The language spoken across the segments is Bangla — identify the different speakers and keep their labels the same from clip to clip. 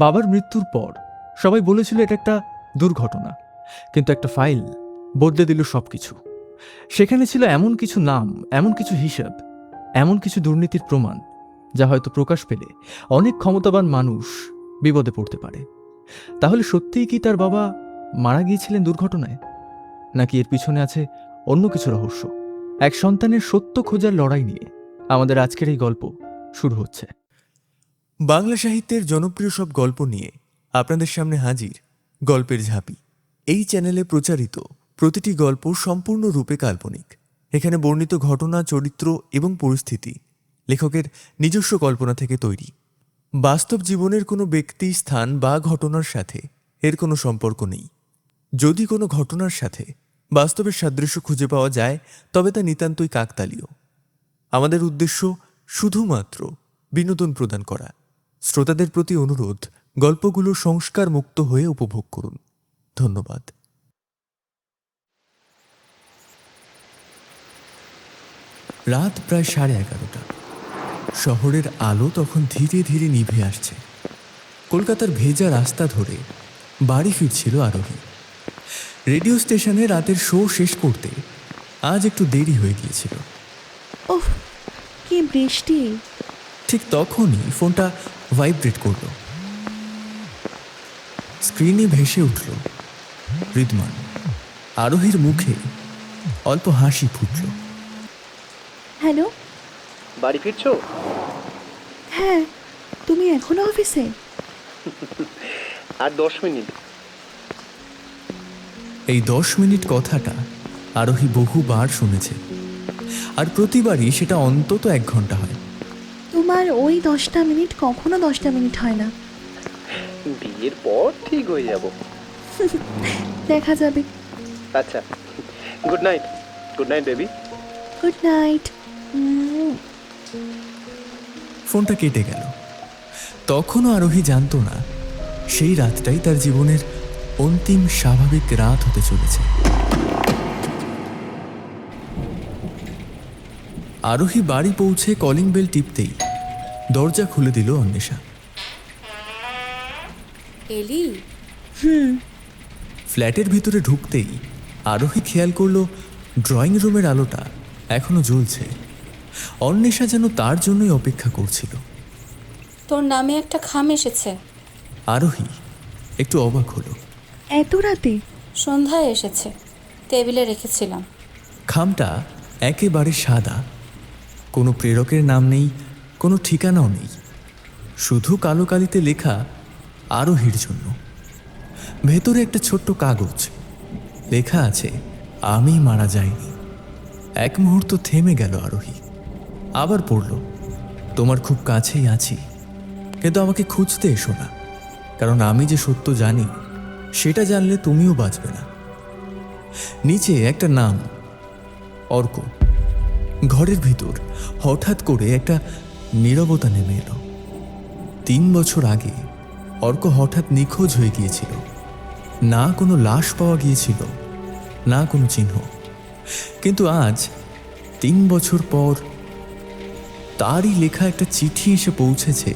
Speaker 1: বাবার মৃত্যুর পর সবাই বলেছিল এটা একটা দুর্ঘটনা, কিন্তু একটা ফাইল বদলে দিল সবকিছু। সেখানে ছিল এমন কিছু নাম, এমন কিছু হিসাব, এমন কিছু দুর্নীতির প্রমাণ যা হয়তো প্রকাশ পেলে অনেক ক্ষমতাবান মানুষ বিপদে পড়তে পারে। তাহলে সত্যিই কি তার বাবা মারা গিয়েছিলেন দুর্ঘটনায়, নাকি এর পিছনে আছে অন্য কিছু রহস্য? এক সন্তানের সত্য খোঁজার লড়াই নিয়ে আমাদের আজকের এই গল্প শুরু হচ্ছে।
Speaker 2: বাংলা সাহিত্যের জনপ্রিয় সব গল্প নিয়ে আপনাদের সামনে হাজির গল্পের ঝাঁপি। এই চ্যানেলে প্রচারিত প্রতিটি গল্প সম্পূর্ণরূপে কাল্পনিক। এখানে বর্ণিত ঘটনা, চরিত্র এবং পরিস্থিতি লেখকের নিজস্ব কল্পনা থেকে তৈরি। বাস্তব জীবনের কোনো ব্যক্তি, স্থান বা ঘটনার সাথে এর কোনো সম্পর্ক নেই। যদি কোনো ঘটনার সাথে বাস্তবের সাদৃশ্য খুঁজে পাওয়া যায় তবে তা নিতান্তই কাকতালীয়। আমাদের উদ্দেশ্য শুধুমাত্র বিনোদন প্রদান করা। শ্রোতাদের প্রতি অনুরোধ, গল্পগুলো সংস্কার মুক্ত হয়ে উপভোগ করুন। ধন্যবাদ। রাত প্রায় 11:30। শহরের আলো তখন ধীরে ধীরে নিভে আসছে। কলকাতার ভেজা রাস্তা ধরে বাড়ি ফিরছিল আরোহী। রেডিও স্টেশনে রাতের শো শেষ করতে আজ একটু দেরি হয়ে গিয়েছিল।
Speaker 3: ওহ, কি বৃষ্টি!
Speaker 2: ঠিক তখনই ফোনটা ভাইব্রেট করল। স্ক্রিনে ভেসে উঠল রিদমান। আরোহীর মুখে অল্প হাসি ফুটল।
Speaker 3: হ্যালো।
Speaker 4: বাড়ি ফিরছো?
Speaker 3: হ্যাঁ, তুমি এখনো অফিসে?
Speaker 4: আর 10 মিনিট।
Speaker 2: এই 10 মিনিট কথাটা আরোহী বহুবার শুনেছে, আর প্রতিবারই সেটা অন্তত 1 ঘন্টা হয়।
Speaker 3: তোমার ওই 10টা মিনিট কখনো 10টা মিনিট হয় না।
Speaker 4: বিয়ের পর ঠিক হয়ে যাব।
Speaker 3: দেখা যাবে।
Speaker 4: আচ্ছা, good night. Good night baby.
Speaker 3: Good night.
Speaker 2: ফোনটা কেটে গেল। তখনও আরোহী জানতো না সেই রাতটাই তার জীবনের অন্তিম স্বাভাবিক রাত হতে চলেছে। আরোহী বাড়ি পৌঁছে কলিং বেল টিপতেই দরজা খুলে দিল অন্বেষা।
Speaker 5: এলি?
Speaker 2: ফ্ল্যাটের ভিতরে ঢুকতেই আরোহী খেয়াল করলো ড্রয়িং রুমের আলোটা এখনো জ্বলছে। অন্বেষা যেন তার জন্যই অপেক্ষা করছিল।
Speaker 5: তোর নামে একটা খাম এসেছে।
Speaker 2: আরোহী একটু অবাক হলো।
Speaker 3: এত রাতে?
Speaker 5: সন্ধ্যায় এসেছে, টেবিলে রেখেছিলাম।
Speaker 2: খামটা একেবারে সাদা, কোনো প্রেরকের নাম নেই, কোনো ঠিকানাও নেই, শুধু কালো কালিতে লেখা আরোহীর জন্য। ভেতরে একটা ছোট্ট কাগজ, লেখা আছে আমি মারা যাইনি। এক মুহূর্ত থেমে গেল আরোহী। আবার পড়ল, তোমার খুব কাছেই আছি, কিন্তু আমাকে খুঁজতে এসো না, কারণ আমি যে সত্য জানি সেটা জানলে তুমিও বাঁচবে না। নিচে একটা নাম, অর্ক। ঘরের ভিতর হঠাৎ করে একটা নীরবতা নেমে এলো। 3 বছর আগে অর্ক হঠাৎ নিখোঁজ হয়ে গিয়েছিল। না কোনো লাশ পাওয়া গিয়েছিল, না কোনো চিহ্ন। কিন্তু আজ 3 বছর পর তারই লেখা একটা চিঠি এসে পৌঁছেছে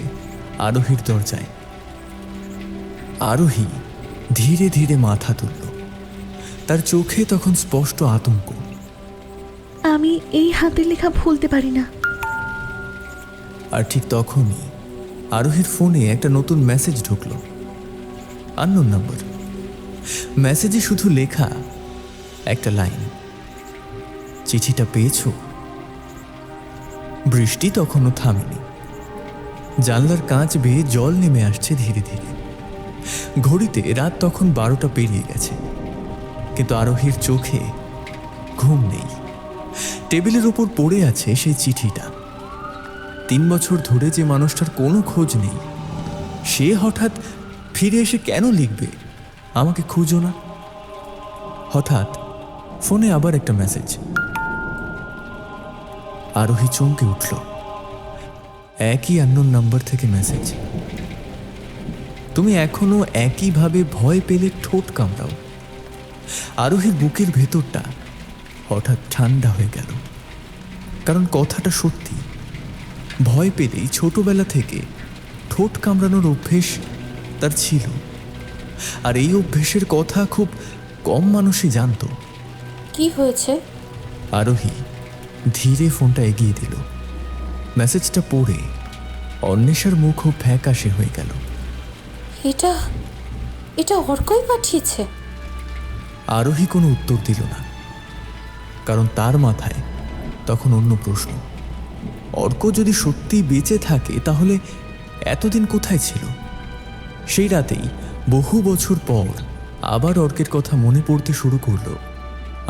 Speaker 2: আরোহীর দরজায়। আরোহী ধীরে ধীরে মাথা তুলল। তার চোখে তখন স্পষ্ট আতঙ্ক।
Speaker 3: আমি এই হাতের লেখা ভুলতে পারি না।
Speaker 2: আর ঠিক তখনই আরোহীর ফোনে একটা নতুন মেসেজ ঢুকল, আননোন নাম্বার। মেসেজে শুধু লেখা একটা লাইন, চিঠিটা পেয়েছো? বৃষ্টি তখনও থামেনি। জানলার কাঁচ বেয়ে জল নেমে আসছে ধীরে ধীরে। ঘড়িতে রাত তখন 12টা পেরিয়ে গেছে, কিন্তু আরোহীর চোখে ঘুম নেই। টেবিলের উপর পড়ে আছে সেই চিঠিটা। 3 বছর ধরে যে মানুষটার কোনো খোঁজ নেই, সে হঠাৎ ফিরে এসে কেন লিখবে আমাকে খুঁজো না? হঠাৎ ফোনে আবার একটা মেসেজ। আরোহী চমকে উঠল। একই আননোন নাম্বার থেকে মেসেজ। তুমি এখনো একইভাবে ভয় পেলে ঠোঁট কামড়াও। আরোহীর বুকের ভেতরটা হঠাৎ ঠান্ডা হয়ে গেল, কারণ কথাটা সত্যি। ভয় পেলেই ছোটবেলা থেকে ঠোঁট কামড়ানোর অভ্যেস তার ছিল, আর এই অভ্যেসের কথা খুব কম মানুষই জানত।
Speaker 5: কি হয়েছে?
Speaker 2: আরোহী ধীরে ফোনটা এগিয়ে দিল। মেসেজটা পড়ে অন্বেষার মুখও ফ্যাকাশে হয়ে গেল।
Speaker 5: এটা এটা অর্কই পাঠিয়েছে।
Speaker 2: আরোহী কোনো উত্তর দিল না, কারণ তার মাথায় তখন অন্য প্রশ্ন। অর্ক যদি সত্যিই বেঁচে থাকে তাহলে এতদিন কোথায় ছিল? সেই রাতেই বহু বছর পর আবার অর্কের কথা মনে পড়তে শুরু করলো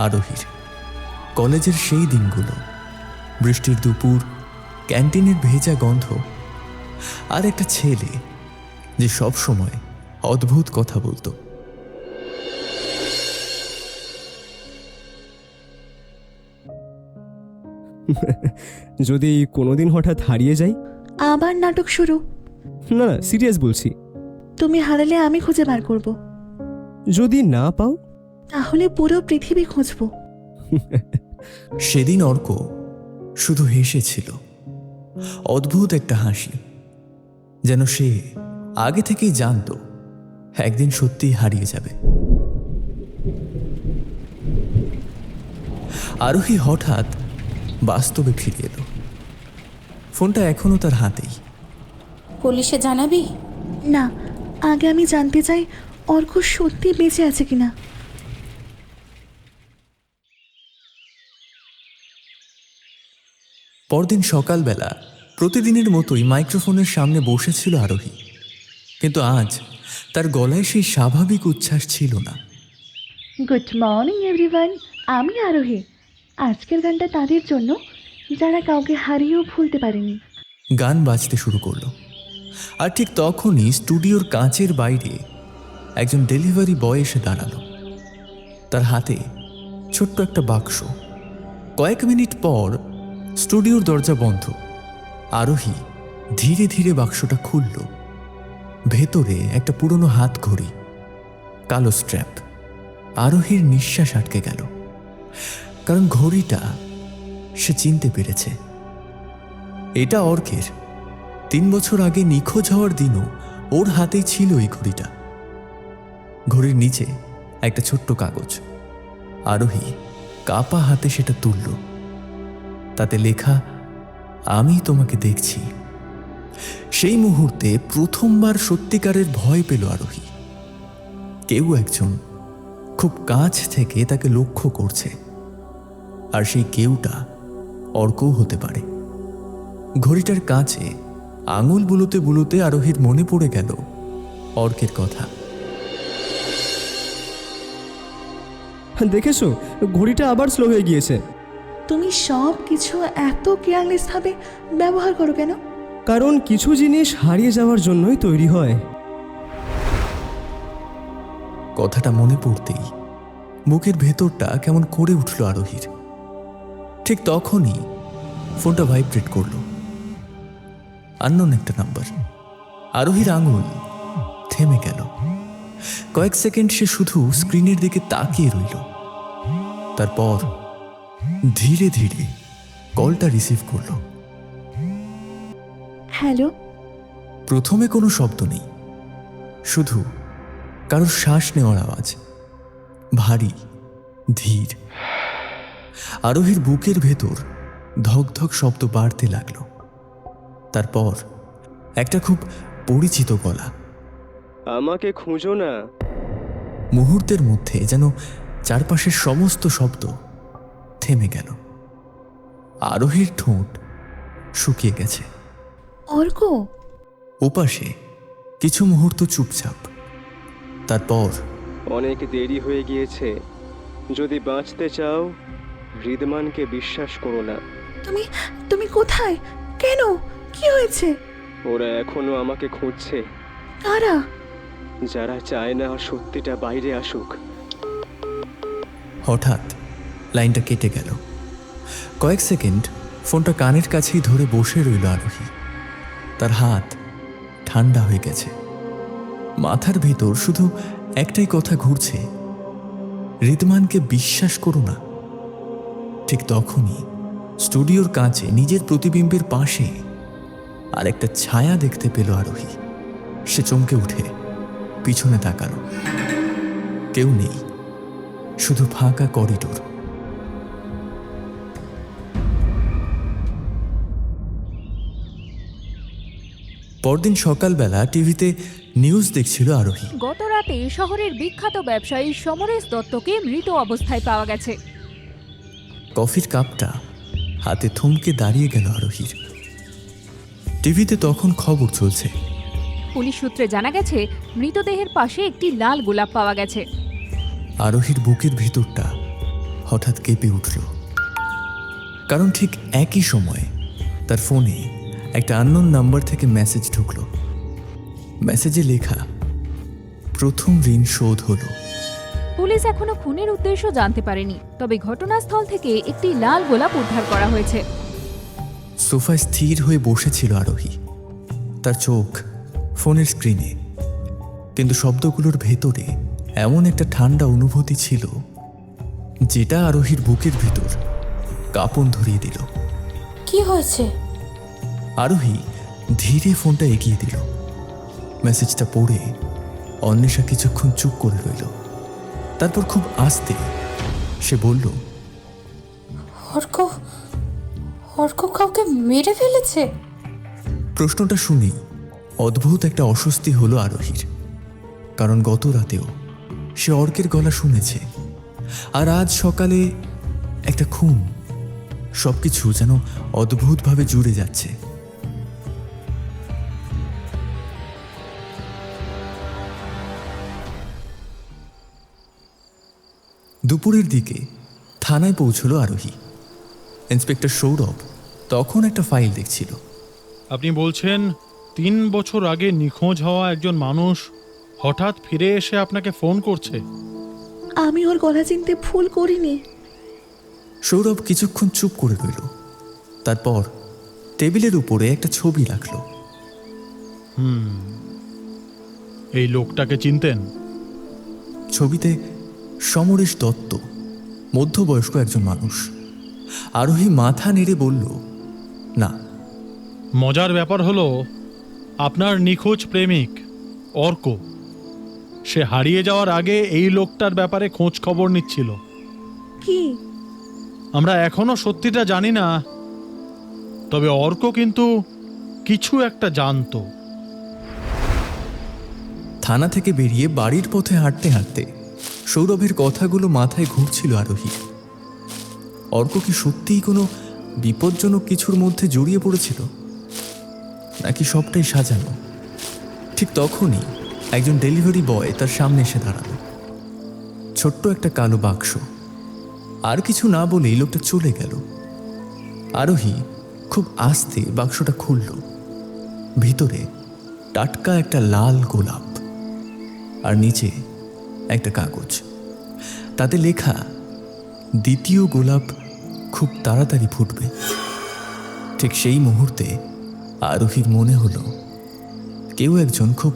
Speaker 2: আরোহীর। কলেজের সেই দিনগুলো, বৃষ্টির দুপুর, ক্যান্টিনের ভেজা গন্ধ, আর একটা ছেলে যে সব সময় অদ্ভুত কথা বলতো।
Speaker 6: যদি কোনোদিন হঠাৎ হারিয়ে যাই?
Speaker 3: আবার নাটক শুরু।
Speaker 6: না না, সিরিয়াস বলছি।
Speaker 3: তুমি হারালে আমি খুঁজে বার করব।
Speaker 6: যদি না পাও?
Speaker 3: তাহলে পুরো পৃথিবী খুঁজবো।
Speaker 2: সেদিন অর্ক শুধু হেসেছিল, অদ্ভুত একটা হাসি, যেন সে আগে থেকেই জানতো একদিন সত্যিই হারিয়ে যাবে। আরোহী হঠাৎ বাস্তবে ফিরে এলো। ফোনটা এখনো তার হাতেই।
Speaker 5: পুলিশে জানাবি?
Speaker 3: না, আগে আমি জানতে চাই অর্ক সত্যি বেঁচে আছে কিনা।
Speaker 2: পরদিন সকালবেলা প্রতিদিনের মতোই মাইক্রোফোনের সামনে বসেছিল আরোহী, কিন্তু আজ তার গলায় সেই স্বাভাবিক উচ্ছ্বাস ছিল না।
Speaker 3: গুড মর্নিং এভরিওয়ান, আমি আরোহী। আজকের গানটা তাদের জন্য যারা কাউকে হারিয়েও ভুলতে পারেনি।
Speaker 2: গান বাজতে শুরু করলো, আর ঠিক তখনই স্টুডিওর কাঁচের বাইরে একজন ডেলিভারি বয় এসে দাঁড়ালো। তার হাতে ছোট্ট একটা বাক্স। কয়েক মিনিট পর স্টুডিওর দরজা বন্ধ। আরোহী ধীরে ধীরে বাক্সটা খুলল। ভেতরে একটা পুরনো হাত ঘড়ি, কালো স্ট্র্যাপ। আরোহীর নিঃশ্বাস আটকে গেল, কারণ ঘড়িটা সে চিনতে পেরেছে। এটা অর্কের। 3 বছর আগে নিখোঁজ হওয়ার দিনও ওর হাতেই ছিল এই ঘড়িটা। ঘড়ির নিচে একটা ছোট্ট কাগজ। আরোহী কাপা হাতে সেটা তুলল। তাতে লেখা, আমি তোমাকে দেখছি। সেই মুহূর্তে প্রথমবার সত্যিকারের ভয় পেল আরোহী। কেউ একজন খুব কাছ থেকে তাকে লক্ষ্য করছে, আর সেই কেউটা অর্কও হতে পারে। ঘড়িটার কাছে আঙুল বুলোতে বুলোতে আরোহীর মনে পড়ে গেল অর্কের কথা।
Speaker 6: দেখেছো, ঘড়িটা আবার স্লো হয়ে গিয়েছে।
Speaker 3: তুমি সব কিছু এত কেয়ারলেসভাবে ব্যবহার করো কেন?
Speaker 6: কারণ কিছু জিনিস হারিয়ে যাওয়ার জন্যই তৈরি হয়।
Speaker 2: কথাটা মনে পড়তেই বুকের ভেতরটা কেমন করে উঠল আরোহীর। ঠিক তখনই ফোনটা ভাইব্রেট করল। আননোন একটা নাম্বার। আরোহীর আঙুল থেমে গেল। কয়েক সেকেন্ড সে শুধু স্ক্রিনের দিকে তাকিয়ে রইল। তারপর ধীরে ধীরে কলটা রিসিভ করল।
Speaker 3: হ্যালো।
Speaker 2: প্রথমে কোনো শব্দ নেই, শুধু কারোর শ্বাস নেওয়ার আওয়াজ, ভারী, ধীর। আরোহীর বুকের ভেতর ধক ধক শব্দ বাড়তে লাগল। তারপর একটা খুব পরিচিত গলা,
Speaker 4: আমাকে খুঁজো না।
Speaker 2: মুহূর্তের মধ্যে যেন চারপাশের সমস্ত শব্দ থেমে গেল। আরোহীর ঠোঁট শুকিয়ে গেছে।
Speaker 3: অর্ক।
Speaker 2: ওপাশে কিছু মুহূর্ত চুপচাপ। তারপর
Speaker 4: অনেক দেরি হয়ে গিয়েছে। যদি বাঁচতে চাও, হৃদমানকে বিশ্বাস করো না।
Speaker 3: তুমি তুমি কোথায়? কেন? কি হয়েছে?
Speaker 4: ওরা এখনো আমাকে খুঁজছে।
Speaker 3: কারা?
Speaker 4: যারা চায় না সত্যিটা বাইরে আসুক।
Speaker 2: হঠাৎ লাইনটা কেটে গেল। কয়েক সেকেন্ড ফোনটা কানের কাছেই ধরে বসে রইল আরোহী। তার হাত ঠান্ডা হয়ে গেছে। মাথার ভেতর শুধু একটাই কথা ঘুরছে, হৃদমানকে বিশ্বাস করো না। ঠিক তখনই স্টুডিওর কাছে নিজের প্রতিবিম্বের পাশে আর একটা ছায়া দেখতে পেল আরোহী। সে চমকে উঠে পিছনে তাকালো। কেউ নেই, শুধু ফাঁকা করিডোর। পরদিন সকালবেলা টিভিতে নিউজ দেখছিল আরোহী।
Speaker 7: গত রাতে শহরের বিখ্যাত ব্যবসায়ী সমরেশ দত্তকে মৃত অবস্থায় পাওয়া গেছে।
Speaker 2: কফির কাপটা হাতে থমকে দাঁড়িয়ে গেল আরোহীর। টিভিতে তখন খবর চলছে।
Speaker 7: পুলিশ সূত্রে জানা গেছে মৃতদেহের পাশে একটি লাল গোলাপ পাওয়া গেছে।
Speaker 2: আরোহীর বুকের ভিতরটা হঠাৎ কেঁপে উঠল, কারণ ঠিক একই সময়ে তার ফোনে একটা আননোন নাম্বার থেকে মেসেজ ঢুকলো। মেসেজে লেখা, প্রথম ঋণ শোধ হলো।
Speaker 7: পুলিশ এখনো খুনের উদ্দেশ্য জানতে পারেনি, তবে ঘটনাস্থল থেকে একটি লাল গোলাপ উদ্ধার করা হয়েছে।
Speaker 2: সোফায় স্থির হয়ে বসেছিল আরোহী, তার চোখ ফোনের স্ক্রিনে, কিন্তু শব্দগুলোর ভেতরে এমন একটা ঠান্ডা অনুভূতি ছিল যেটা আরোহীর বুকের ভিতর কাঁপন ধরিয়ে দিল।
Speaker 5: কি হয়েছে?
Speaker 2: আরোহী ধীরে ফোনটা এগিয়ে দিল। মেসেজটা পড়ে অন্বেষা কিছুক্ষণ চুপ করে রইল। তারপর খুব আস্তে সে বলল,
Speaker 5: অর্ক অর্ক কাউকে মেরে ফেলেছে?
Speaker 2: প্রশ্নটা শুনেই অদ্ভুত একটা অস্বস্তি হলো আরোহীর, কারণ গত রাতেও সে অর্কের গলা শুনেছে, আর আজ সকালে একটা খুন। সবকিছু যেন অদ্ভুতভাবে জুড়ে যাচ্ছে। দুপুরের দিকে থানায় পৌঁছলো আরোহী। ইন্সপেক্টর সৌরভ তখন একটা ফাইল দেখছিল।
Speaker 8: আপনি বলছেন 3 বছর আগে নিখোঁজ হওয়া একজন মানুষ হঠাৎ ফিরে এসে আপনাকে ফোন করছে?
Speaker 3: আমি ওর গলা চিনতে ভুল করিনি।
Speaker 2: সৌরভ কিছুক্ষণ চুপ করে রইল, তারপর টেবিলের উপরে একটা ছবি রাখল।
Speaker 8: এই লোকটাকে চিনতেন?
Speaker 2: ছবিতে সমরেশ দত্ত, মধ্যবয়স্ক একজন মানুষ। আরোহী মাথা নেড়ে বলল, না।
Speaker 8: মজার ব্যাপার হলো, আপনার নিখোঁজ প্রেমিক অর্ক, সে হারিয়ে যাওয়ার আগে এই লোকটার ব্যাপারে খোঁজ খবর নিচ্ছিল।
Speaker 3: কি?
Speaker 8: আমরা এখনো সত্যিটা জানি না, তবে অর্ক কিন্তু কিছু একটা জানতো।
Speaker 2: থানা থেকে বেরিয়ে বাড়ির পথে হাঁটতে হাঁটতে সৌরভের কথাগুলো মাথায় ঘুরছিল আরোহী। অর্ক কি সত্যিই কোনো বিপজ্জনক কিছুর মধ্যে জড়িয়ে পড়েছিল, নাকি সবটাই সাজানো? ঠিক তখনই একজন ডেলিভারি বয় তার সামনে এসে দাঁড়ালো। ছোট্ট একটা কালো বাক্স। আর কিছু না বলেই লোকটা চলে গেল। আরোহী খুব আস্তে বাক্সটা খুলল। ভিতরে টাটকা একটা লাল গোলাপ, আর নিচে একটা কাগজ। তাতে লেখা, দ্বিতীয় গোলাপ খুব তাড়াতাড়ি ফুটবে। ঠিক সেই মুহূর্তে আরোহীর মনে হলো কেউ একজন খুব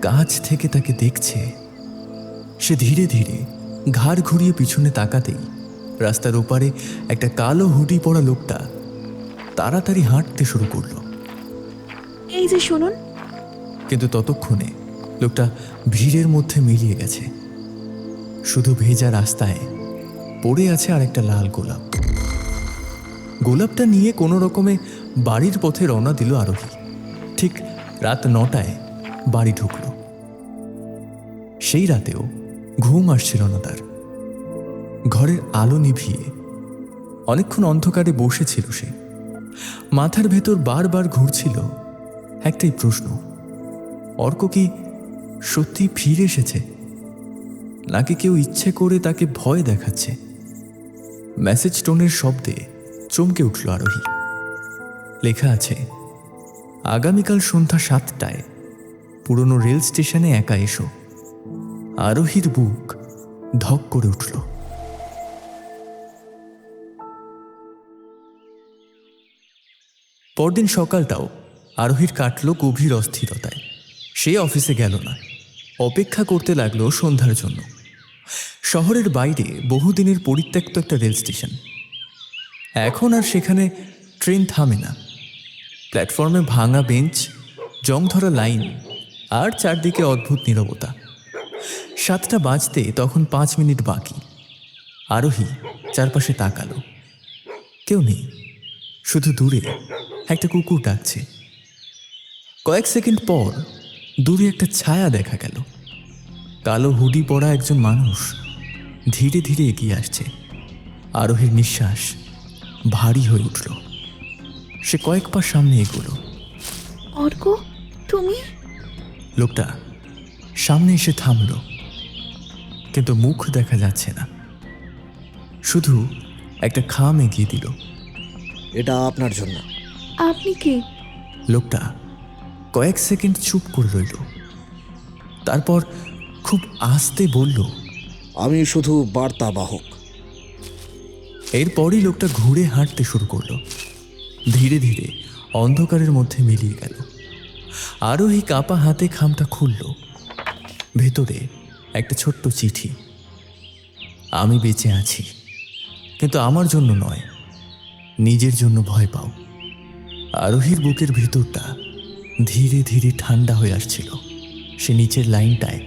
Speaker 2: কাছ থেকে তাকে দেখছে। সে ধীরে ধীরে ঘাড় ঘুরিয়ে পিছনে তাকাতেই রাস্তার ওপারে একটা কালো হুডি পরা লোকটা তাড়াতাড়ি হাঁটতে শুরু করলো।
Speaker 3: এই যে শুনুন।
Speaker 2: কিন্তু ততক্ষণে লোকটা ভিড়ের মধ্যে মিলিয়ে গেছে। শুধু ভেজা রাস্তায় পড়ে আছে আর একটা লাল গোলাপ। গোলাপটা নিয়ে কোনো রকমে বাড়ির পথে রওনা দিল আরোহী। ঠিক রাত 9টায় বাড়ি ঢুকল। সেই রাতেও ঘুম আসছিল না তার। ঘরের আলো নিভিয়ে অনেকক্ষণ অন্ধকারে বসেছিল সে। মাথার ভেতর বারবার ঘুরছিল একটাই প্রশ্ন, অর্ক কি সত্যি ফিরে এসেছে, নাকি কেউ ইচ্ছে করে তাকে ভয় দেখাচ্ছে? মেসেজ টোনের শব্দে চমকে উঠল আরোহী। লেখা আছে, আগামীকাল সন্ধ্যা 7টায় পুরনো রেল স্টেশনে একা এসো। আরোহীর বুক ধক করে উঠল। পরদিন সকালটাও আরোহীর কাটল গভীর অস্থিরতায়। সে অফিসে গেল না, অপেক্ষা করতে লাগলো সন্ধ্যার জন্য। শহরের বাইরে বহুদিনের পরিত্যক্ত একটা রেল স্টেশন। এখন আর সেখানে ট্রেন থামে না। প্ল্যাটফর্মে ভাঙা বেঞ্চ, জং ধরা লাইন, আর চারদিকে অদ্ভুত নীরবতা। 7টা বাজতে তখন 5 মিনিট বাকি। আরোহী চারপাশে তাকালো, কেউ নেই, শুধু দূরে একটা কুকুর ডাকছে। কয়েক সেকেন্ড পর দূরে একটা ছায়া দেখা গেল। কালো হুডি পরা একজন মানুষ ধীরে ধীরে এগিয়ে আসছে। আরোহীর নিঃশ্বাস ভারী হয়ে উঠল। সে কয়েক পা সামনে এগোলো।
Speaker 3: অর্ক, তুমি?
Speaker 2: লোকটা সামনে এসে থামল, কিন্তু মুখ দেখা যাচ্ছে না, শুধু একটা খাম এগিয়ে দিল।
Speaker 9: এটা আপনার জন্য।
Speaker 3: আপনি কে?
Speaker 2: লোকটা কয়েক সেকেন্ড চুপ করে রইল, তারপর খুব আস্তে বলল,
Speaker 9: আমি শুধু বার্তাবাহক।
Speaker 2: এরপরই লোকটা ঘুরে হাঁটতে শুরু করলো, ধীরে ধীরে অন্ধকারের মধ্যে মিলিয়ে গেল। আরোহী কাপা হাতে খামটা খুলল। ভেতরে একটা ছোট্ট চিঠি। আমি বেঁচে আছি, কিন্তু আমার জন্য নয়, নিজের জন্য ভয় পাও। আরোহীর বুকের ভিতরটা ধীরে ধীরে ঠান্ডা হয়ে আসছিল। সে নিচের লাইনটায়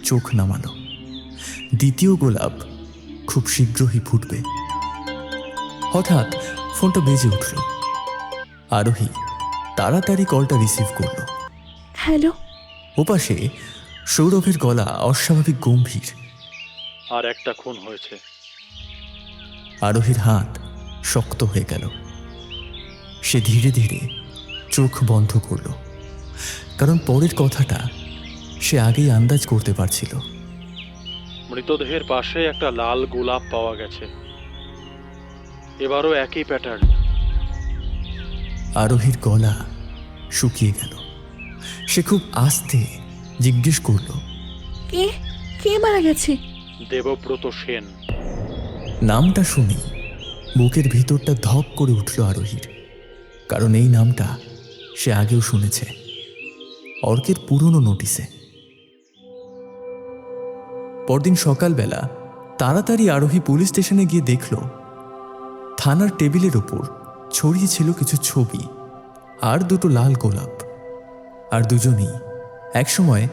Speaker 2: চোখ নামালো। দ্বিতীয় গোলাপ খুব শীঘ্রই ফুটবে। হঠাৎ ফোনটা বেজে উঠল। আরোহী তাড়াতাড়ি কলটা রিসিভ করল।
Speaker 3: হ্যালো?
Speaker 2: ওপাশে সৌরভের গলা অস্বাভাবিক গম্ভীর।
Speaker 8: আর একটা খুন হয়েছে।
Speaker 2: আরোহীর হাত শক্ত হয়ে গেল। সে ধীরে ধীরে চোখ বন্ধ করল, কারণ পরের কথাটা সে আগেই আন্দাজ করতে পারছিল।
Speaker 8: মৃতদেহের পাশে একটা লাল গোলাপ পাওয়া গেছে। এবারও একই প্যাটার্ন।
Speaker 2: আরোহীর গলা শুকিয়ে গেল। সে খুব আস্তে জিজ্ঞেস করল,
Speaker 3: কে? কে মারা গেছে?
Speaker 8: দেবব্রত সেন।
Speaker 2: নামটা শুনি বুকের ভিতরটা ধক করে উঠল আরোহীর, কারণ এই নামটা সে আগেও শুনেছে, অর্কের পুরনো নোটিসে। পরদিন সকালবেলা তাড়াতাড়ি আরোহী পুলিশ স্টেশনে গিয়ে দেখল থানার টেবিলের ওপর ছড়িয়ে ছিল কিছু ছবি আর দুটো লাল গোলাপ। আর দুজনেই একসময়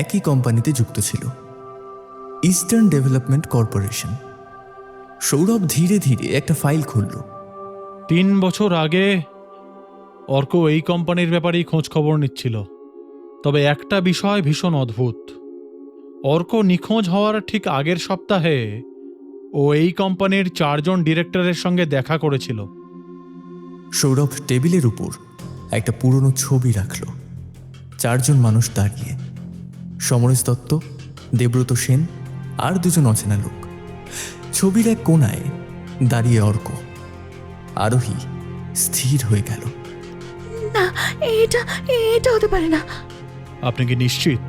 Speaker 2: একই কোম্পানিতে যুক্ত ছিল, ইস্টার্ন ডেভেলপমেন্ট কর্পোরেশন। সৌরভ ধীরে ধীরে একটা ফাইল খুলল।
Speaker 8: 3 বছর আগে অর্ক এই কোম্পানির ব্যাপারেই খোঁজ খবর নিচ্ছিল। তবে একটা বিষয় ভীষণ অদ্ভুত। অর্ক নিখোঁজ হওয়ার ঠিক আগের সপ্তাহে ও এই কোম্পানির 4 জন ডিরেক্টরের সঙ্গে দেখা করেছিল।
Speaker 2: সৌরভ টেবিলের উপর একটা পুরনো ছবি রাখল। 4 জন মানুষ দাঁড়িয়ে, সমরেশ দত্ত, দেবব্রত সেন আর 2 জন অচেনা লোক। ছবির এক কোণায় দাঁড়িয়ে অর্ক। আরোহী স্থির হয়ে গেল।
Speaker 3: না, এটা এটা হতে পারে না।
Speaker 8: আপনি কি নিশ্চিত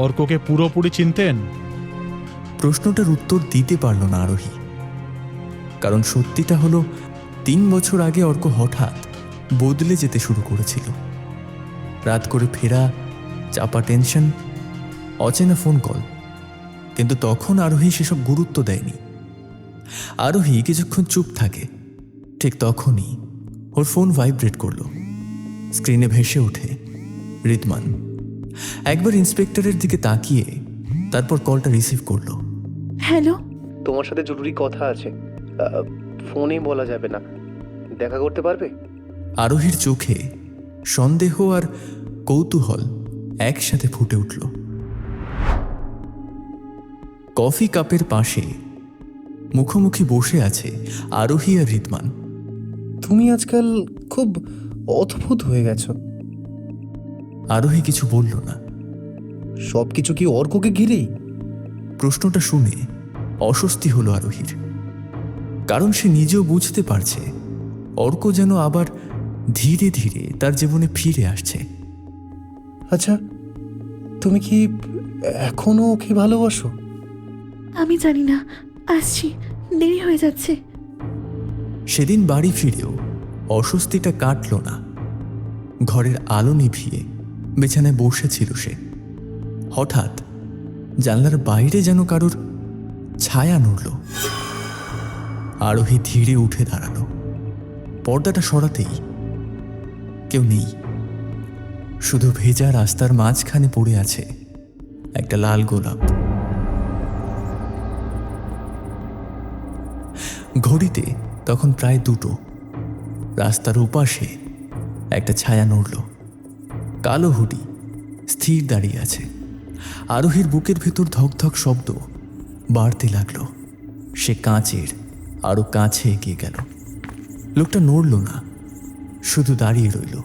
Speaker 8: অর্ককে পুরোপুরি চিনতেন?
Speaker 2: প্রশ্নটার উত্তর দিতে পারল না আরোহী, কারণ সত্যিটা হলো 3 বছর আগে অর্ক হঠাৎ বদলে যেতে শুরু করেছিল। রাত করে ফেরা, চাপা টেনশন, অচেনা ফোন কল। কিন্তু তখন আরোহী সেসব গুরুত্ব দেয়নি। আরোহী কিছুক্ষণ চুপ থাকে। ঠিক তখনই ওর ফোন ভাইব্রেট করল। স্ক্রিনে ভেসে ওঠে রিদমান। একবার ইন্সপেক্টরের দিকে তাকিয়ে তারপর কলটা রিসিভ করলো।
Speaker 3: হ্যালো?
Speaker 10: তোমার সাথে জরুরি কথা আছে, ফোনে বলা যাবে না, দেখা করতে পারবে?
Speaker 2: আরোহীর চোখে সন্দেহ আর কৌতূহল একসাথে ফুটে উঠল। কফি কাপের পাশে মুখোমুখি বসে আছে আরোহী আর রিদমান।
Speaker 10: তুমি আজকাল খুব অদ্ভুত হয়ে গেছো।
Speaker 2: আরোহী কিছু বলল না।
Speaker 10: সব কিছু কি অর্ককে ঘিরেই?
Speaker 2: প্রশ্নটা শুনে অস্বস্তি হলো আরোহীর, কারণ সে নিজেও বুঝতে পারছে অর্ক যেন আবার ধীরে ধীরে তার জীবনে ফিরে আসছে।
Speaker 10: আচ্ছা, তুমি কি এখনো ওকে ভালোবাসো?
Speaker 3: আমি জানি না, আসছি, দেরি হয়ে যাচ্ছে।
Speaker 2: সেদিন বাড়ি ফিরেও অস্বস্তিটা কাটল না। ঘরের আলো নিভিয়ে বিছানায় বসেছিল সে। হঠাৎ জানলার বাইরে যেন কারোর ছায়া নড়ল। আরোহী ধীরে উঠে দাঁড়ালো। পর্দাটা সরাতেই কেউ নেই, শুধু ভেজা রাস্তার মাঝখানে পড়ে আছে একটা লাল গোলাপ। ঘড়িতে তখন প্রায় 2টো। রাস্তার ওপাশে একটা ছায়া নড়ল। কালো হুডি, স্থির দাঁড়িয়ে আছে। আরোহীর বুকের ভেতর ধকধক শব্দ বাড়তে লাগলো। সে কাঁচের আরো কাছে এগিয়ে গেল। লোকটা নড়ল না, শুধু দাঁড়িয়ে রইল।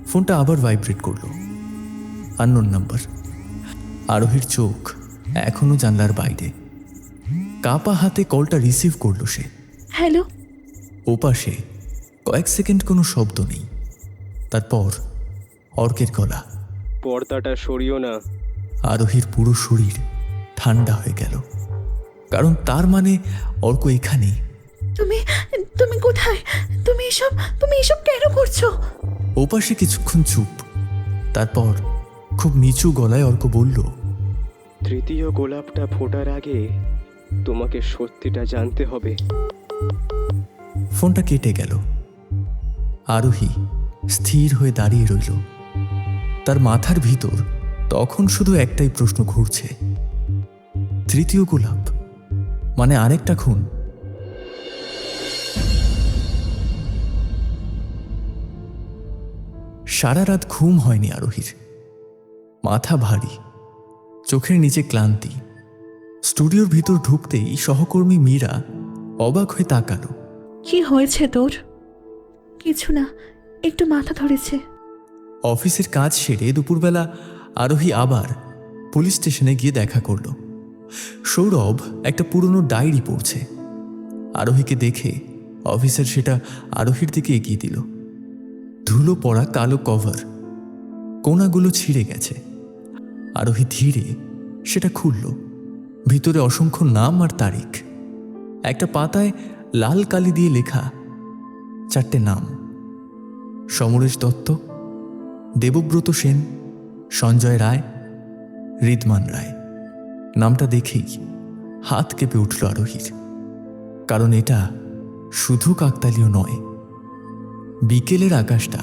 Speaker 2: ফোনটা আবার ভাইব্রেট করলো। Unknown number. আরোহীর চোখ এখনো জানলার বাইরে। কাপা হাতে কলটা রিসিভ করলো সে।
Speaker 3: হ্যালো।
Speaker 2: ওপাশে কয়েক সেকেন্ড কোনো শব্দ নেই। তারপর অর্কের গলা।
Speaker 4: পর্দাটা সরিও না।
Speaker 2: আরোহীর পুরো শরীর ঠান্ডা হয়ে গেল, কারণ তার মানে অর্ক এখানে।
Speaker 3: তুমি তুমি কোথায়? তুমি এসব কেন করছো?
Speaker 2: ওপাশে কিছুক্ষণ চুপ। তারপর খুব নিচু গলায় অর্ক বলল,
Speaker 4: তৃতীয় গোলাপটা ফোটার আগে তোমাকে সত্যিটা জানতে হবে।
Speaker 2: ফোনটা কেটে গেল। আরোহী স্থির হয়ে দাঁড়িয়ে রইল। তার মাথার ভিতর তখন শুধু একটাই প্রশ্ন ঘুরছে, তৃতীয় গোলাপ মানে আরেকটা খুন? সারা রাত ঘুম হয়নি আরোহীর। মাথা ভারী, চোখের নিচে ক্লান্তি। স্টুডিওর ভিতর ঢুকতেই সহকর্মী মীরা অবাক হয়ে তাকালো।
Speaker 3: কি হয়েছে তোর? কিছু না, একটু মাথা ধরেছে।
Speaker 2: অফিসের কাজ সেরে দুপুরবেলা আরোহী আবার পুলিশ স্টেশনে গিয়ে দেখা করল। সৌরভ একটা পুরনো ডায়েরি পড়ছে। আরোহীকে দেখে অফিসার সেটা আরোহীর দিকে এগিয়ে দিল। ধুলো পড়া কালো কভার, কোণাগুলো ছিঁড়ে গেছে। আরোহী ধীরে সেটা খুলল। ভিতরে অসংখ্য নাম আর তারিখ। একটা পাতায় লাল কালি দিয়ে লেখা 4টে নাম: সমরেশ দত্ত, দেবব্রত সেন, সঞ্জয় রায়, ঋদ্ধমান রায়। নামটা দেখেই হাত কেঁপে উঠল আরোহীর, কারণ এটা শুধু কাকতালীয় নয়। বিকেলের আকাশটা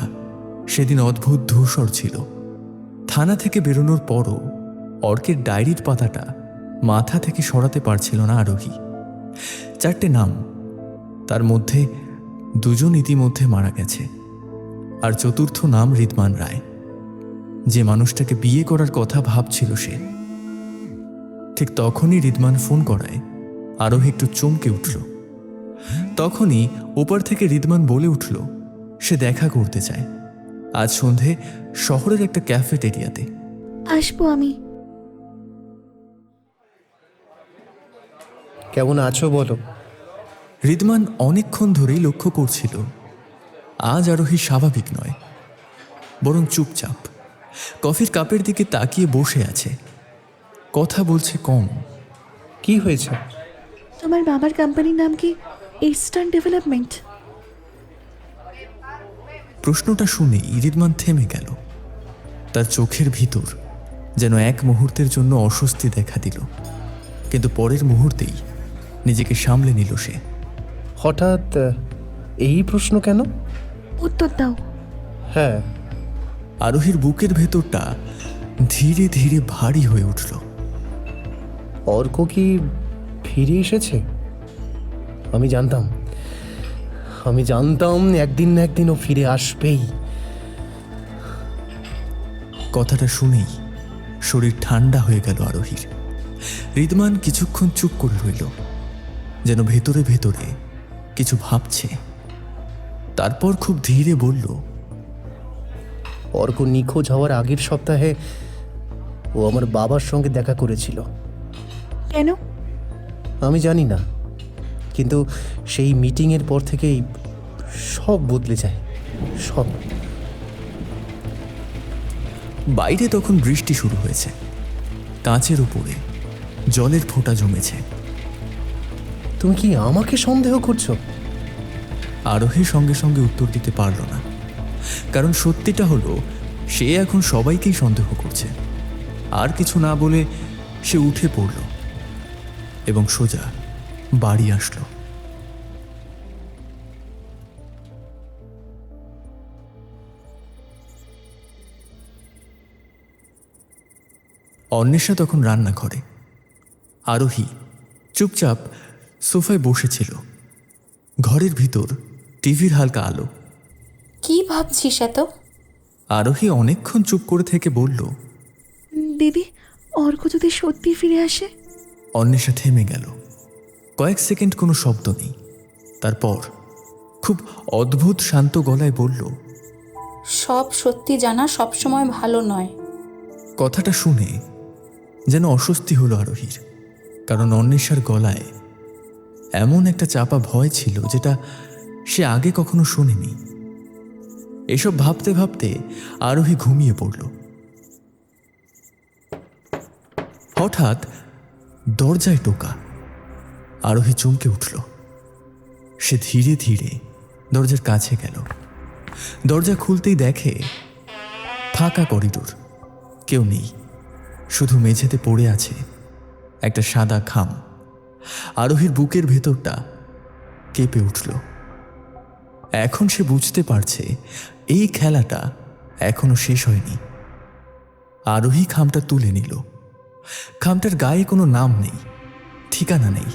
Speaker 2: সেদিন অদ্ভুত ধূসর ছিল। থানা থেকে বেরোনোর পরও অর্কের ডায়েরির পাতাটা মাথা থেকে সরাতে পারছিল না আরোহী। 4টে নাম, তার মধ্যে 2জন ইতিমধ্যে মারা গেছে, আর চতুর্থ নাম ঋদ্ধমান রায়, যে মানুষটাকে বিয়ে করার কথা ভাবছিল সে। ঠিক তখনই ঋদ্ধমান ফোন করায় আরোহী একটু চমকে উঠল। তখনই ওপার থেকে ঋদ্ধমান বলে উঠল সে দেখা করতে চায় আজ সন্ধে শহরের একটা ক্যাফেটেরিয়াতে।
Speaker 3: আসবো আমি।
Speaker 10: কেমন আছো বলো?
Speaker 2: ঋদ্ধমান অনেকক্ষণ ধরেই লক্ষ্য করছিল আজ আরোহী স্বাভাবিক নয়, বরং চুপচাপ কফির কাপের দিকে তাকিয়ে বসে আছে। কথা বলছে কম।
Speaker 10: কি হয়েছে?
Speaker 3: তোমার বাবার কোম্পানির নাম কি ইস্টার্ন ডেভেলপমেন্ট?
Speaker 2: প্রশ্নটা শুনেই ঋদ্ধমান থেমে গেল। তার চোখের ভিতর যেন এক মুহূর্তের জন্য অস্বস্তি দেখা দিল, কিন্তু পরের মুহূর্তেই নিজেকে সামলে নিল সে।
Speaker 10: হঠাৎ এই প্রশ্ন কেন?
Speaker 3: উত্তর দাও।
Speaker 10: হ্যাঁ।
Speaker 2: আরোহীর বুকের ভেতরটা ধীরে ধীরে ভারী হয়ে উঠল।
Speaker 10: অর্ক কি ফিরে এসেছে? আমি জানতাম একদিন না একদিন ও ফিরে আসবেই।
Speaker 2: কথাটা শুনেই শরীর ঠান্ডা হয়ে গেল আরোহীর। ঋদ্ধমান কিছুক্ষণ চুপ করে রইল, যেন ভেতরে ভেতরে কিছু ভাবছে। তারপর খুব ধীরে বলল,
Speaker 10: অর্ক নিখোঁজ হওয়ার আগের সপ্তাহে ও আমার বাবার সঙ্গে দেখা করেছিল।
Speaker 3: কেন?
Speaker 10: আমি জানি না, কিন্তু সেই মিটিংয়ের পর থেকেই সব বদলে যায়, সব।
Speaker 2: বাইরে তখন বৃষ্টি শুরু হয়েছে। কাঁচের উপরে জলের ফোঁটা জমেছে।
Speaker 10: তুমি কি আমাকে সন্দেহ করছো?
Speaker 2: আরোহী সঙ্গে সঙ্গে উত্তর দিতে পারল না, কারণ সত্যিটা হলো সে এখন সবাইকেই সন্দেহ করছে। আর কিছু না বলে সে উঠে পড়ল এবং সোজা বাড়ি আসলো। অন্বেষা তখন রান্নাঘরে। আরোহী চুপচাপ সোফায় বসেছিল, ঘরের ভিতর টিভির হালকা আলো।
Speaker 5: কি ভাবছিস এত?
Speaker 2: আরোহী অনেকক্ষণ চুপ করে থেকে বলল,
Speaker 3: দিদি, অর্ক যদি সত্যি ফিরে আসে?
Speaker 2: অন্বেষা থেমে গেল। কয়েক সেকেন্ড কোনো শব্দ নেই। তারপর খুব অদ্ভুত শান্ত গলায় বলল,
Speaker 5: সব সত্যি জানা সবসময় ভালো নয়।
Speaker 2: কথাটা শুনে যেন অস্বস্তি হলো আরোহীর, কারণ অন্বেষার গলায় এমন একটা চাপা ভয় ছিল যেটা সে আগে কখনো শোনেনি। এসব ভাবতে ভাবতে আরোহী ঘুমিয়ে পড়ল। হঠাৎ দরজায় টোকা। আরোহী চমকে উঠল। সে ধীরে ধীরে দরজার কাছে গেল। দরজা খুলতেই দেখে ফাঁকা করিডোর, কেউ নেই। শুধু মেঝেতে পড়ে আছে একটা সাদা খাম। আরোহীর বুকের ভেতরটা কেঁপে উঠল। এখন সে বুঝতে পারছে এই খেলাটা এখনো শেষ হয়নি। আরোহী খামটা তুলে নিল। খামটার গায়ে কোনো নাম নেই, ঠিকানা নেই,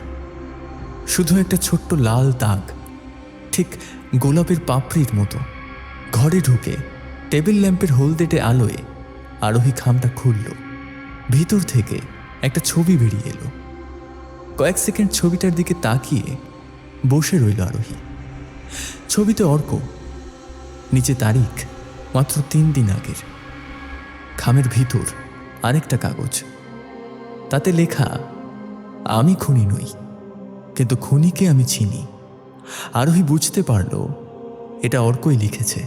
Speaker 2: শুধু একটা ছোট্ট লাল দাগ, ঠিক গোলাপের পাপড়ির মতো। ঘরে ঢুকে টেবিল ল্যাম্পের হলদেটে আলোয় আরোহী খামটা খুলল। ভিতর থেকে একটা ছবি বেরিয়ে এলো। কয়েক সেকেন্ড ছবিটার দিকে তাকিয়ে বসে রইল আরোহী। ছবিতে অর্ক, নিচে তারিখ মাত্র 3 দিন আগের। খামের ভিতর আরেকটা কাগজ, তাতে লেখা, আমি খুনি নই, কিন্তু খুনিকে আমি চিনি। আরোহী বুঝতে পারল এটা অর্কই লিখেছে।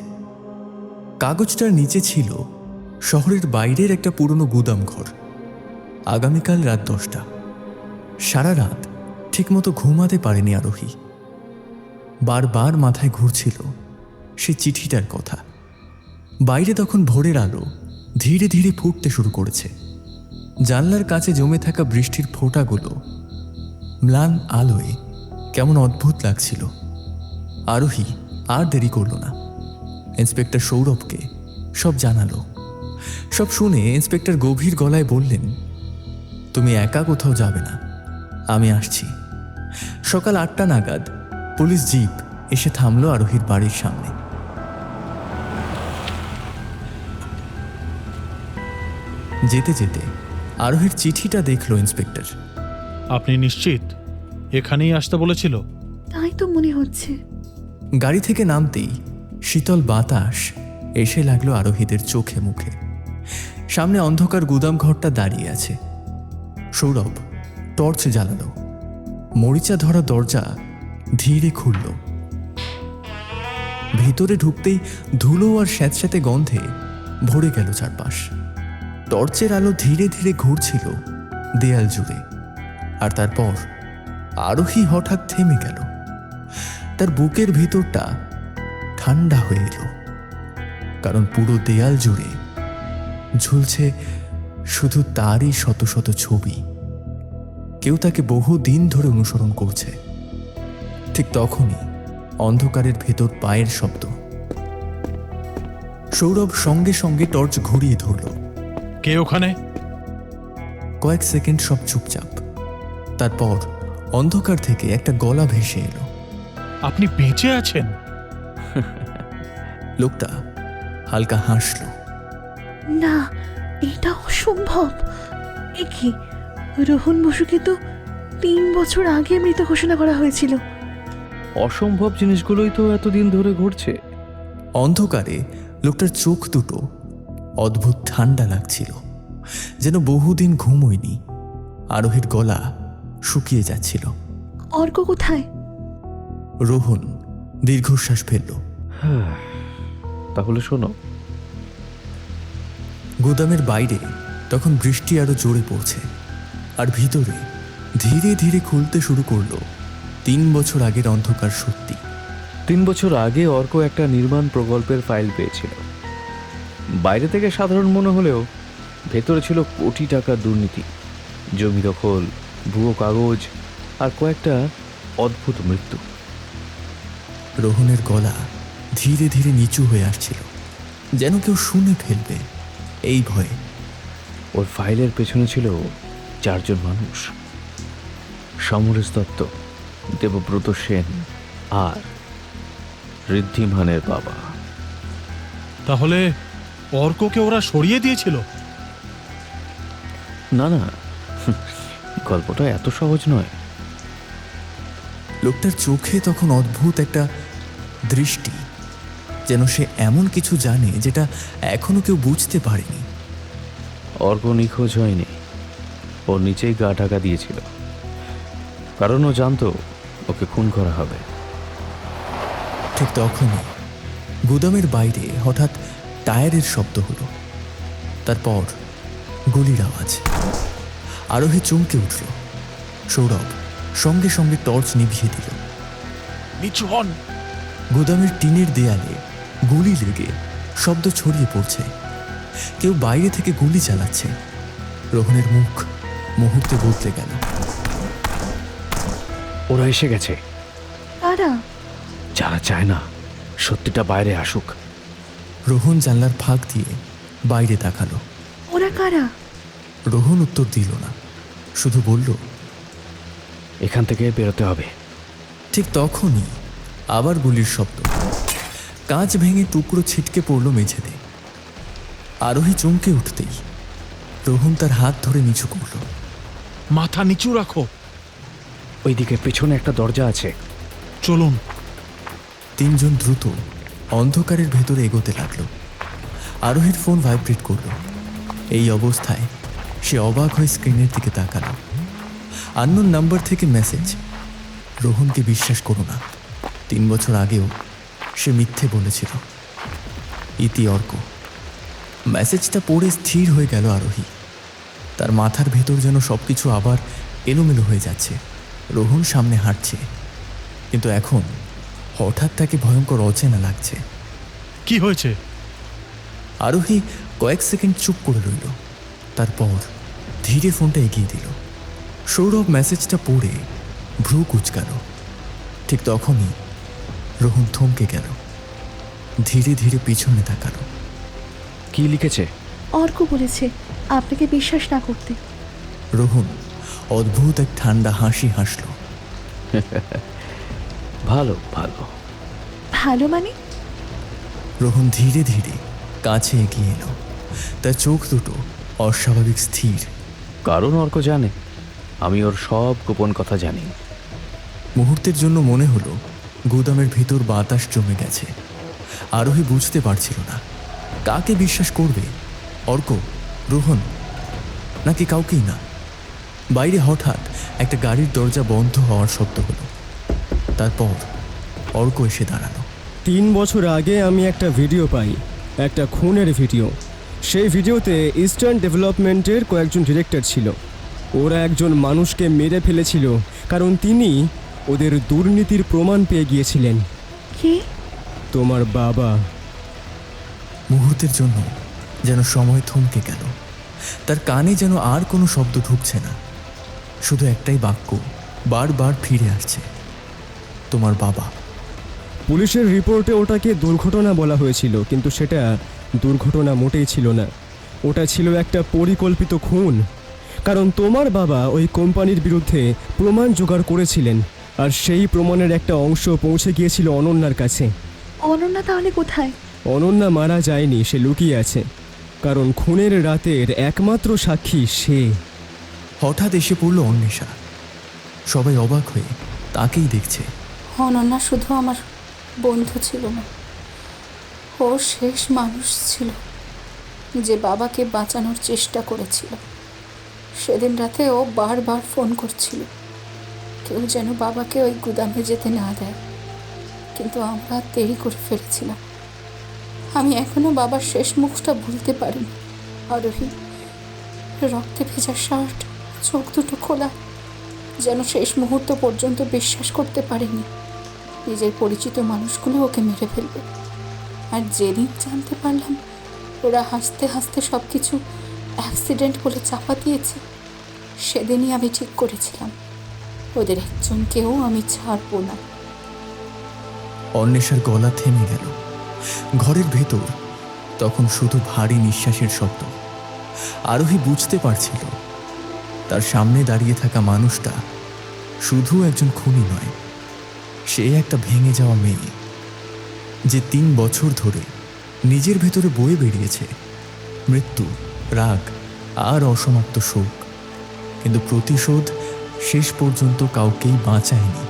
Speaker 2: কাগজটার নিচে ছিল শহরের বাইরের একটা পুরনো গুদাম ঘর। আগামীকাল রাত 10টা। সারা রাত ঠিকমতো ঘুমাতে পারেনি আরোহী। বারবার মাথায় ঘুরছিল সে চিঠিটার কথা। বাইরে তখন ভোরের আলো ধীরে ধীরে ফুটতে শুরু করেছে। জানলার কাছে জমে থাকা বৃষ্টির ফোঁটাগুলো ম্লান আলোয় কেমন অদ্ভুত লাগছিল। আরোহী আর দেরি করল না। ইন্সপেক্টর সৌরভকে সব জানালো। সব শুনে ইন্সপেক্টর গভীর গলায় বললেন, তুমি একা কোথাও যাবে না, আমি আসছি। সকাল 8টা নাগাদ পুলিশ জিপ এসে থামলো আরোহীর বাড়ির সামনে। যেতে যেতে আরোহীর চিঠিটা দেখলো ইন্সপেক্টর।
Speaker 8: আপনি নিশ্চিত এখানেই আসতে বলেছিল?
Speaker 3: তাই তো মনে হচ্ছে।
Speaker 2: গাড়ি থেকে নামতেই শীতল বাতাস এসে লাগলো আরোহীদের চোখে মুখে। সামনে অন্ধকার গুদাম ঘরটা দাঁড়িয়ে আছে। সৌরভ টর্চ জ্বালালো। মরিচা ধরা দরজা ধীরে খুলল। ভিতরে ঢুকতেই ধুলো আর স্যাঁতস্যাঁতে গন্ধে ভরে গেল চারপাশ। টর্চের আলো ধীরে ধীরে ঘুরছিল দেয়াল জুড়ে। আর তারপর আরোহী হঠাৎ থেমে গেল। তার বুকের ভিতরটা ঠান্ডা হয়ে এলো, কারণ পুরো দেয়াল জুড়ে ঝুলছে শুধু তারই শত শত ছবি। কেউ তাকে বহু দিন ধরে অনুসরণ করছে। ঠিক তখনই অন্ধকারের ভেতর পায়ের শব্দ। সৌরভ সঙ্গে সঙ্গে টর্চ ঘুরিয়ে ধরল।
Speaker 8: কে ওখানে?
Speaker 2: কয়েক সেকেন্ড সব চুপচাপ। তারপর অন্ধকার থেকে একটা গলা ভেসে এলো।
Speaker 8: আপনি বেঁচে আছেন?
Speaker 2: লোকটা হালকা হাসল।
Speaker 3: না, এটা অসম্ভব। এ কি? রোহন বসুকে তো 3 বছর আগে মৃত ঘোষণা করা হয়েছিল।
Speaker 11: অসম্ভব জিনিসগুলোই তো এতদিন ধরে ঘটছে।
Speaker 2: অন্ধকারে লোকটার চোখ দুটো অদ্ভুত ঠান্ডা লাগছিল, যেন বহুদিন ঘুমোয়নি। আরোহীর গলা শুকিয়ে যাচ্ছিল।
Speaker 3: অর্ক কোথায়?
Speaker 2: রোহন দীর্ঘশ্বাস ফেলল।
Speaker 11: তাহলে শোনো।
Speaker 2: গুদামের বাইরে তখন বৃষ্টি আরো জোরে পড়ছে, আর ভিতরে ধীরে ধীরে খুলতে শুরু করলো 3 বছর আগের অন্ধকার সত্যি।
Speaker 11: 3 বছর আগে অর্ক একটা নির্মাণ প্রকল্পের ফাইল পেয়েছিল। বাইরে থেকে সাধারণ মনে হলেও ভেতরে ছিল কোটি টাকার দুর্নীতি, জমি দখল, ভুয়ো কাগজ আর কয়েকটা অদ্ভুত মৃত্যু।
Speaker 2: রোহনের গলা ধীরে ধীরে নিচু হয়ে আসছিল, যেন কেউ শুনে ফেলবে এই ভয়ে।
Speaker 11: ওর ফাইলের পেছনে ছিল 4 জন মানুষ: সমরেশ দত্ত, দেবব্রত সেন, আর ঋদ্ধিমানের বাবা।
Speaker 8: তাহলে অর্ককে ওরা সরিয়ে দিয়েছিল?
Speaker 11: না না, গল্পটা এত সহজ নয়।
Speaker 2: লোকটার চোখে তখন অদ্ভুত একটা দৃষ্টি, যেন সে এমন কিছু জানে যেটা এখনো কেউ বুঝতে পারেনি।
Speaker 11: অর্ক নিখোঁজ হয়নি, ওর নিচেই গা ঢাকা দিয়েছিল, কারণ ও জানতো ওকে খুন করা হবে।
Speaker 2: ঠিক তখনই গুদামের বাইরে হঠাৎ টায়ারের শব্দ হলো, তারপর গুলির আওয়াজ। আরোহী চমকে উঠল। সৌরভ সঙ্গে সঙ্গে টর্চ নিভিয়ে দিল।
Speaker 8: নিচু হন।
Speaker 2: গুদামের টিনের দেয়ালে গুলি লেগে শব্দ ছড়িয়ে পড়ছে। কেউ বাইরে থেকে গুলি চালাচ্ছে। রোহনের মুখ মুহূর্তে বদলে গেল।
Speaker 11: ওরা এসে গেছে।
Speaker 3: কারা?
Speaker 11: যারা চায় না সত্যিটা বাইরে আসুক।
Speaker 2: রোহন জানলার ফাঁক দিয়ে বাইরে তাকালো।
Speaker 3: ওরা কারা?
Speaker 2: রোহন উত্তর দিল না, শুধু বলল,
Speaker 11: এখান থেকে বেরোতে হবে।
Speaker 2: ঠিক তখনই আবার গুলির শব্দ। কাঁচ ভেঙে টুকরো ছিটকে পড়ল মেঝেতে। আরোহী চমকে উঠতেই রোহন তার হাত ধরে নিচু করল।
Speaker 8: মাথা নিচু রাখো।
Speaker 11: ওইদিকে পেছনে একটা দরজা আছে,
Speaker 8: চলুন।
Speaker 2: তিনজন দ্রুত অন্ধকারের ভেতরে এগোতে লাগলো। আরোহীর ফোন ভাইব্রেট করল। এই অবস্থায় সে অবাক হয়ে স্ক্রিনের দিকে তাকালো। আননোন নাম্বার থেকে মেসেজ। রোহনকে বিশ্বাস করো না, 3 বছর আগেও সে মিথ্যে বলেছিল। ইতি অর্ক। মেসেজটা পড়ে স্থির হয়ে গেল আরোহী। তার মাথার ভেতর যেন সবকিছু আবার এলোমেলো হয়ে যাচ্ছে। রোহন সামনে হাঁটছে, কিন্তু এখন হঠাৎ তাকে ভয়ঙ্কর অচেনা লাগছে।
Speaker 8: কি হয়েছে?
Speaker 2: আরোহী কয়েক সেকেন্ড চুপ করে রইল, তারপর ধীরে ফোনটা এগিয়ে দিল। সৌরভ মেসেজটা পড়ে ভ্রু কুঁচকাল। ঠিক তখনই রোহন থমকে গেল, ধীরে ধীরে পিছনে তাকালো।
Speaker 11: কি লিখেছে?
Speaker 3: অর্ক বলেছে আপনাকে বিশ্বাস না করতে।
Speaker 2: রোহন অদ্ভুত এক ঠান্ডা হাসি হাসল।
Speaker 11: ভালো ভালো।
Speaker 3: ভালো মানে?
Speaker 2: রোহন ধীরে ধীরে কাছে এগিয়ে এলো। তার চোখ দুটো অস্বাভাবিক স্থির।
Speaker 11: কারণ অর্ক জানে আমি ওর সব গোপন কথা জানি।
Speaker 2: মুহূর্তের জন্য মনে হলো গুদামের ভিতর বাতাস জমে গেছে। আরোহী বুঝতে পারছিল না কাকে বিশ্বাস করবে, অর্ক, রোহন, নাকি কাউকেই না। বাইরে হঠাৎ একটা গাড়ির দরজা বন্ধ হওয়ার শব্দ হলো। তারপর অর্ক এসে দাঁড়ালো।
Speaker 6: 3 বছর আগে আমি একটা ভিডিও পাই, একটা খুনের ভিডিও। সেই ভিডিওতে ইস্টার্ন ডেভেলপমেন্টের কয়েকজন ডিরেক্টর ছিল। ওরা একজন মানুষকে মেরে ফেলেছিল কারণ তিনি ওদের দুর্নীতির প্রমাণ পেয়ে গিয়েছিলেন।
Speaker 3: কে?
Speaker 6: তোমার বাবা।
Speaker 2: মুহূর্তের জন্য যেন সময় থমকে গেল। তার কানে যেন আর কোনো শব্দ ঢুকছে না, শুধু একটাই বাক্য বারবার ফিরে আসছে, তোমার বাবা।
Speaker 6: পুলিশের রিপোর্টে ওটাকে দুর্ঘটনা বলা হয়েছিল, কিন্তু সেটা দুর্ঘটনা মোটেই ছিল না। ওটা ছিল একটা পরিকল্পিত খুন। কারণ তোমার বাবা ওই কোম্পানির বিরুদ্ধে প্রমাণ জোগাড় করেছিলেন, আর সেই প্রমাণের একটা অংশ পৌঁছে গিয়েছিল অনন্যার কাছে।
Speaker 3: অনন্যা তাহলে কোথায়?
Speaker 6: অনন্যা মারা যায়নি, সে লুকিয়ে আছে। কারণ খুনের রাতের একমাত্র সাক্ষী সে।
Speaker 2: হঠাৎ এসে পড়ল অন্বেষা। সবাই অবাক হয়ে তাকেই দেখছে।
Speaker 5: অনন্যা শুধু আমার বন্ধু ছিল না, ও শেষ মানুষ ছিল যে বাবাকে বাঁচানোর চেষ্টা করেছিল। সেদিন রাতে ও বারবার ফোন করছিল কেউ যেন বাবাকে ওই গুদামে যেতে না দেয়, কিন্তু আমরা দেরি করে ফেলেছিলাম। আমি এখনো বাবার শেষ মুখটা ভুলতে পারিনি। আরোহী, রক্তে ভেজা শার্ট, চোখ দুটো খোলা, যেন শেষ মুহূর্ত পর্যন্ত বিশ্বাস করতে পারেনি নিজের পরিচিত মানুষগুলো ওকে মেরে ফেলবে। আর যেদিন জানতে পারলাম ওরা হাসতে হাসতে সব কিছু অ্যাক্সিডেন্ট বলে চাপা দিয়েছে, সেদিনই আমি ঠিক করেছিলাম ওদের একজনকেও আমি ছাড়বো না।
Speaker 2: অন্বেষার গলা থেমে গেল। ঘরের ভেতর তখন শুধু ভারী নিঃশ্বাসের শব্দ। আরোহী বুঝতে পারছিল তার সামনে দাঁড়িয়ে থাকা মানুষটা শুধু একজন খুনি নয়, সে একটা ভেঙে যাওয়া মেয়ে, যে 3 বছর ধরে নিজের ভেতরে বয়ে বেরিয়েছে মৃত্যু, রাগ আর অসমাপ্ত শোক, কিন্তু প্রতিশোধ শেষ পর্যন্ত কাউকেই বাঁচায়নি।